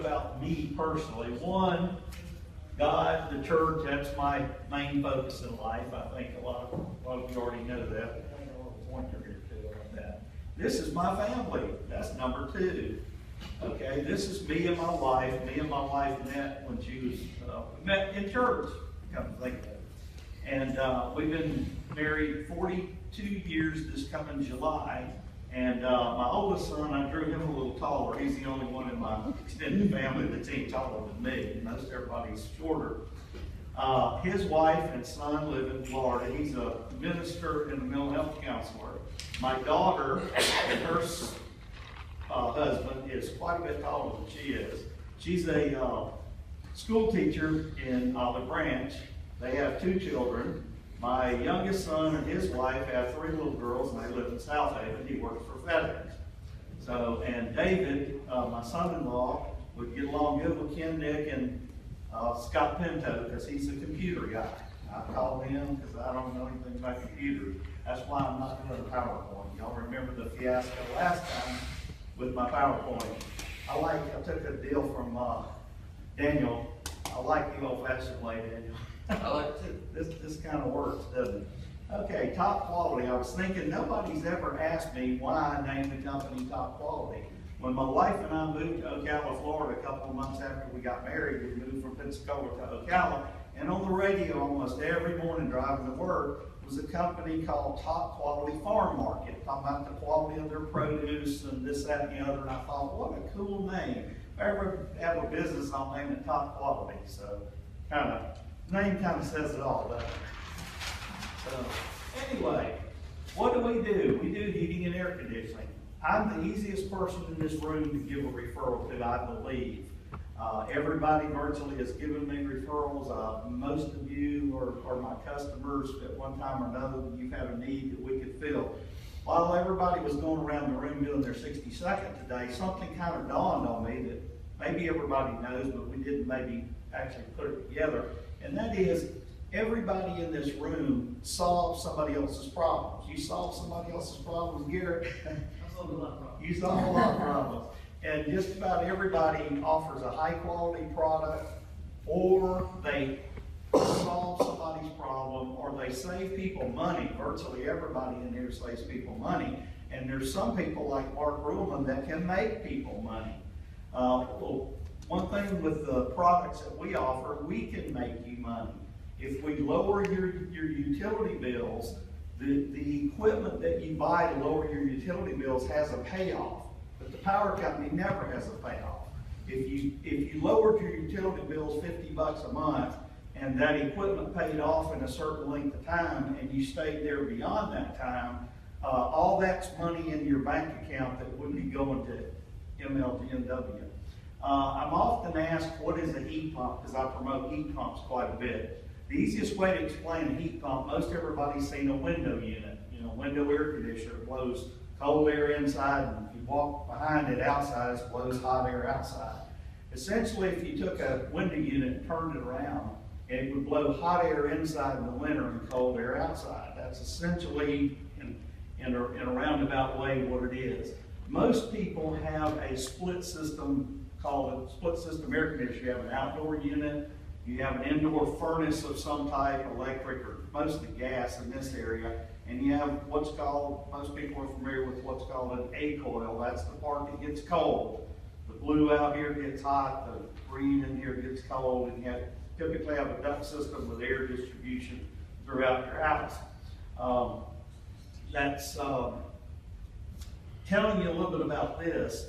about me personally. One, God, the church, that's my main focus in life. I think a lot of you already know that. I got a little pointer here too on that. This is my family. That's number two. Okay, this is me and my wife. Me and my wife met when she was met in church. Come to think of it. And we've been married 42 years this coming July. And my oldest son, I drew him a little taller. He's the only one in my extended family that's any taller than me. Most everybody's shorter. His wife and son live in Florida. He's a minister and a mental health counselor. My daughter and her husband is quite a bit taller than she is. She's a school teacher in Olive Branch. They have 2 children. My youngest son and his wife have 3 little girls, and they live in South Haven. He works for FedEx. So, and David, my son-in-law, would get along good with Ken, Nick, and Scott Pinto, because he's a computer guy. I call him because I don't know anything about computers. That's why I'm not doing a PowerPoint. Y'all remember the fiasco last time with my PowerPoint. I took a deal from Daniel. I like the old-fashioned way, Daniel. I like it. This kind of works, doesn't it? Okay, top quality. I was thinking nobody's ever asked me why I named the company Top Quality. When my wife and I moved to Ocala, Florida, a couple of months after we got married, we moved from Pensacola to Ocala, and on the radio almost every morning driving to work was a company called Top Quality Farm Market, talking about the quality of their produce and this, that, and the other. And I thought, what a cool name. If I ever have a business, I'll name it Top Quality. So, name kind of says it all, doesn't it? So, anyway, what do? We do heating and air conditioning. I'm the easiest person in this room to give a referral to, I believe. Everybody virtually has given me referrals. Most of you are my customers at one time or another. You've had a need that we could fill. While everybody was going around the room doing their 60-second today, something kind of dawned on me that maybe everybody knows, but we didn't maybe actually put it together. And that is, everybody in this room solves somebody else's problems. You solve somebody else's problems, Garrett. You solve a lot of problems. And just about everybody offers a high quality product, or they solve somebody's problem, or they save people money. Virtually everybody in here saves people money. And there's some people like Mark Ruhlman that can make people money. Well, one thing with the products that we offer, we can make you money. If we lower your utility bills, the equipment that you buy to lower your utility bills has a payoff, but the power company never has a payoff. If you lowered your utility bills $50 a month and that equipment paid off in a certain length of time and you stayed there beyond that time, all that's money in your bank account that would be going to MLGNW. I'm often asked, what is a heat pump? Because I promote heat pumps quite a bit. The easiest way to explain a heat pump, most everybody's seen a window unit, window air conditioner. It blows cold air inside, and if you walk behind it outside, it blows hot air outside. Essentially, if you took a window unit and turned it around, it would blow hot air inside in the winter and cold air outside. That's essentially, in a roundabout way, what it is. Most people have a split system, called a split system air conditioner. You have an outdoor unit, you have an indoor furnace of some type, electric or mostly gas in this area, and you have what's called, most people are familiar with what's called an A coil. That's the part that gets cold. The blue out here gets hot, the green in here gets cold, and you typically have a duct system with air distribution throughout your house. That's telling you a little bit about this.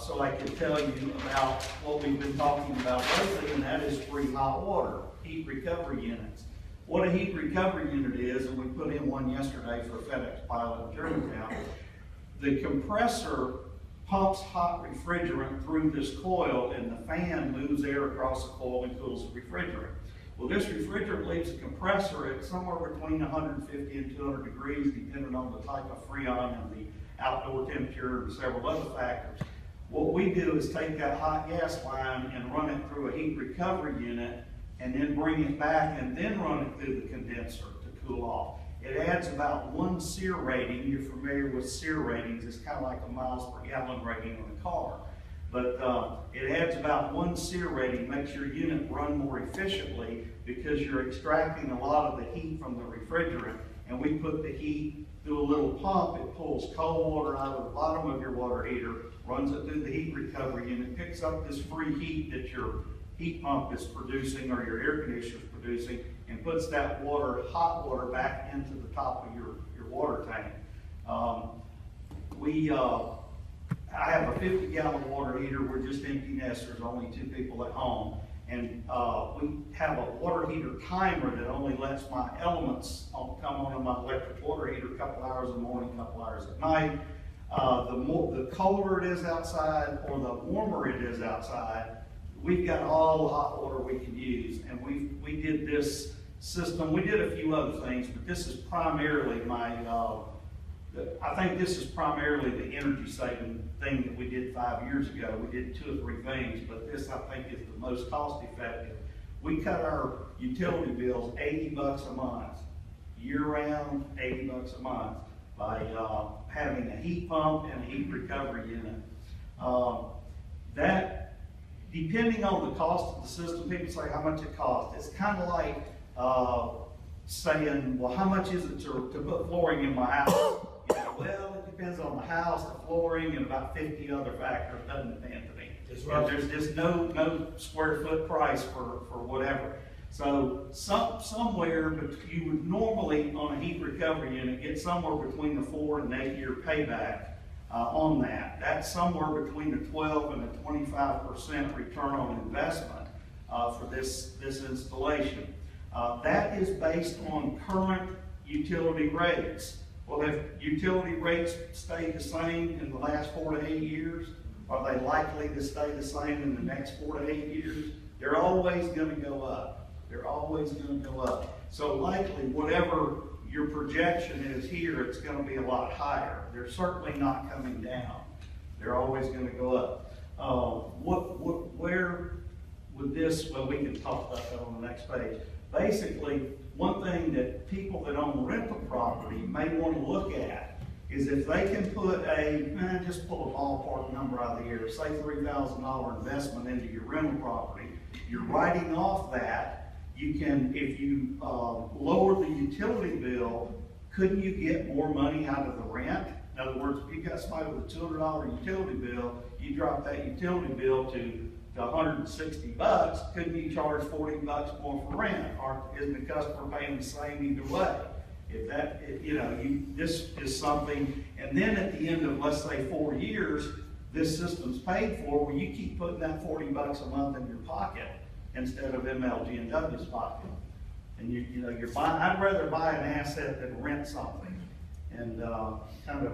So I can tell you about what we've been talking about lately, and that is free hot water, heat recovery units. What a heat recovery unit is, and we put in one yesterday for a FedEx pilot in Germantown, the compressor pumps hot refrigerant through this coil, and the fan moves air across the coil and cools the refrigerant. Well, this refrigerant leaves the compressor at somewhere between 150 and 200 degrees, depending on the type of freon and the outdoor temperature and several other factors. What we do is take that hot gas line and run it through a heat recovery unit, and then bring it back and then run it through the condenser to cool off. It adds about 1 SEER rating. You're familiar with SEER ratings. It's kind of like a miles per gallon rating on a car. But it adds about 1 SEER rating, makes your unit run more efficiently because you're extracting a lot of the heat from the refrigerant. And we put the heat through a little pump. It pulls cold water out of the bottom of your water heater, runs it through the heat recovery unit, picks up this free heat that your heat pump is producing or your air conditioner is producing, and puts that water, hot water, back into the top of your water tank. I have a 50-gallon water heater. We're just empty nesters, only 2 people at home. And we have a water heater timer that only lets my elements come on in my electric water heater a couple hours in the morning, a couple hours at night. The colder it is outside or the warmer it is outside, we've got all the hot water we can use. And we did this system. We did a few other things, but this is primarily I think this is primarily the energy saving thing that we did 5 years ago. We did 2 or 3 things, but this I think is the most cost effective. We cut our utility bills $80 a month, year round, $80 a month by having a heat pump and a heat recovery unit. That, depending on the cost of the system, people say how much it costs. It's kind of like saying, well, how much is it to put flooring in my house? Well, it depends on the house, the flooring, and about 50 other factors. Doesn't depend to me. Right. There's just no square foot price for whatever. So somewhere, but you would normally on a heat recovery unit get somewhere between the 4 and 8 year payback on that. That's somewhere between a 12 and a 25% return on investment for this installation. That is based on current utility rates. Well, if utility rates stay the same in the last 4 to 8 years, are they likely to stay the same in the next 4 to 8 years? They're always going to go up. They're always going to go up. So likely, whatever your projection is here, it's going to be a lot higher. They're certainly not coming down. They're always going to go up. Where would this, well, we can talk about that on the next page. Basically, one thing that people that own rental property may want to look at is if they can put just pull a ballpark number out of the air, say $3,000 investment into your rental property, you're writing off that. You can, if you lower the utility bill, couldn't you get more money out of the rent? In other words, if you got somebody with a $200 utility bill, you drop that utility bill to $160, couldn't you charge $40 more for rent? Or isn't the customer paying the same either way? If that, this is something, and then at the end of, let's say, 4 years, this system's paid for, well, you keep putting that $40 a month in your pocket instead of MLG&W's pocket. And you're buying, I'd rather buy an asset than rent something. And kind of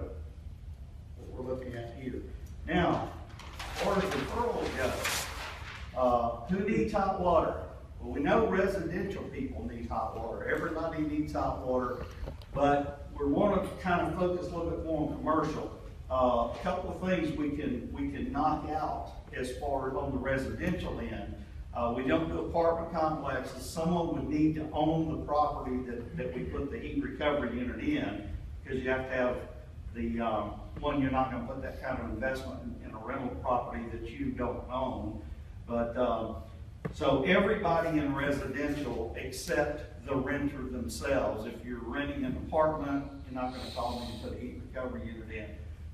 what we're looking at here. Now, as far as referrals go, who needs hot water? Well, we know residential people need hot water. Everybody needs hot water, but we want to kind of focus a little bit more on commercial. A couple of things we can knock out as far as on the residential end. We don't do apartment complexes. Someone would need to own the property that we put the heat recovery unit in, because you have to have the one, you're not going to put that kind of investment in a rental property that you don't own. But so everybody in residential except the renter themselves. If you're renting an apartment, you're not going to call me and put a heat recovery unit in.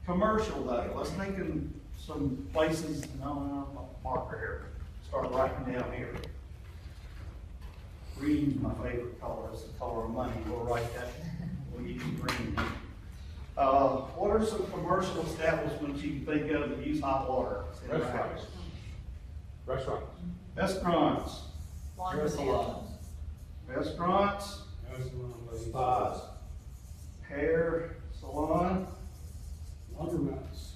Commercial though, let's think of some places. No, marker here. Start writing down here. Green's my favorite color. It's the color of money. We'll write that. We'll use green. What are some commercial establishments you can think of that use hot water? Restaurants. Restaurants. Laundry salons. Restaurants. Spas. Hair salon. Laundromats.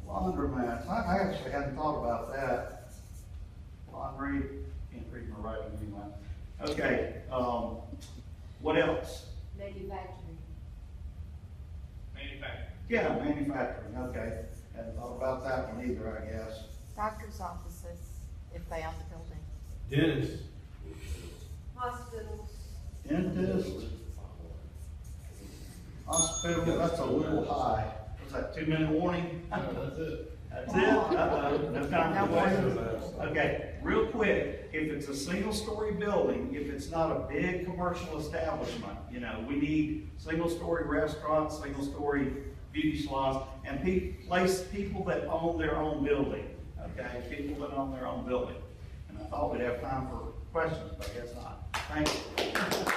Laundromats. I actually hadn't thought about that. Laundry. Can't read my writing anyway. Okay. What else? Manufacturing. Yeah, manufacturing. Okay. Hadn't thought about that one either, I guess. Doctor's offices, if they own the building. Dentist. Hospitals. Dentist. Hospital, that's a little high. Was that 2-minute warning? That's it. That's it? Uh-oh, no time No for more. questions? Okay, real quick, if it's a single-story building, if it's not a big commercial establishment, you know, we need single-story restaurants, single-story beauty salons, and people that own their own building, okay? People that own their own building. And I thought we'd have time for questions, but I guess not. Thank you.